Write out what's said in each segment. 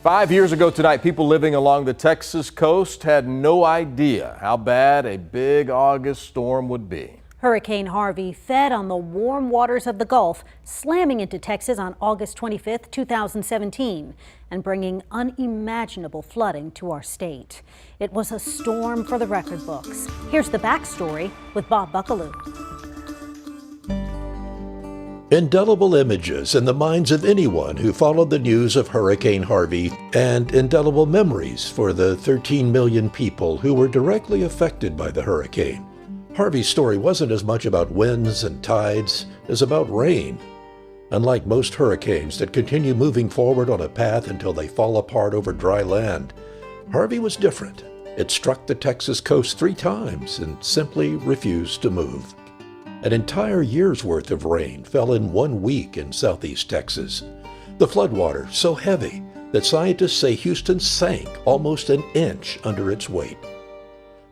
5 years ago tonight, people living along the Texas coast had no idea how bad a big August storm would be. Hurricane Harvey fed on the warm waters of the Gulf, slamming into Texas on August 25th, 2017, and bringing unimaginable flooding to our state. It was a storm for the record books. Here's the backstory with Bob Buckaloo. Indelible images in the minds of anyone who followed the news of Hurricane Harvey, and indelible memories for the 13 million people who were directly affected by the hurricane. Harvey's story wasn't as much about winds and tides as about rain. Unlike most hurricanes that continue moving forward on a path until they fall apart over dry land, Harvey was different. It struck the Texas coast 3 times and simply refused to move. An entire year's worth of rain fell in 1 week in southeast Texas. The floodwater so heavy that scientists say Houston sank almost an inch under its weight.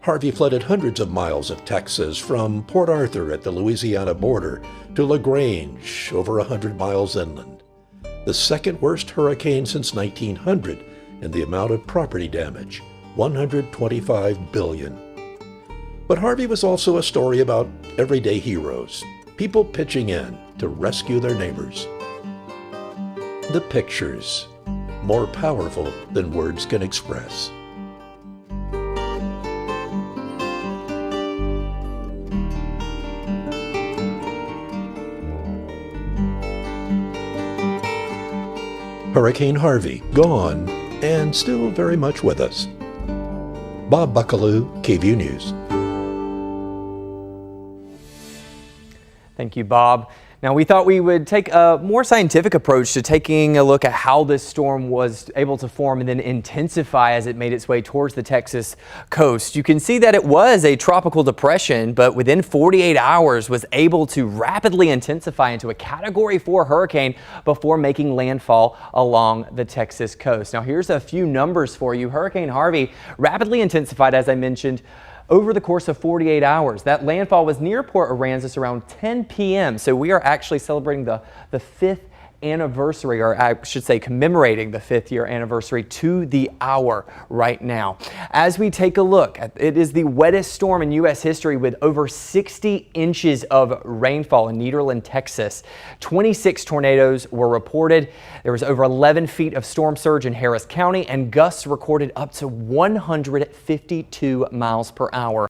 Harvey flooded hundreds of miles of Texas, from Port Arthur at the Louisiana border to LaGrange, over 100 miles inland. The second worst hurricane since 1900 in the amount of property damage, $125 billion. But Harvey was also a story about everyday heroes, people pitching in to rescue their neighbors. The pictures, more powerful than words can express. Hurricane Harvey, gone, and still very much with us. Bob Buckaloo, KVUE News. Thank you, Bob. Now, we thought we would take a more scientific approach to taking a look at how this storm was able to form and then intensify as it made its way towards the Texas coast. You can see that it was a tropical depression, but within 48 hours was able to rapidly intensify into a Category 4 hurricane before making landfall along the Texas coast. Now, here's a few numbers for you. Hurricane Harvey rapidly intensified, as I mentioned, over the course of 48 hours. That landfall was near Port Aransas around 10 p.m. So we are actually celebrating the 5th anniversary, or I should say commemorating the 5th year anniversary to the hour right now. As we take a look, it is the wettest storm in U.S. history with over 60 inches of rainfall in Nederland, Texas. 26 tornadoes were reported. There was over 11 feet of storm surge in Harris County, and gusts recorded up to 152 miles per hour.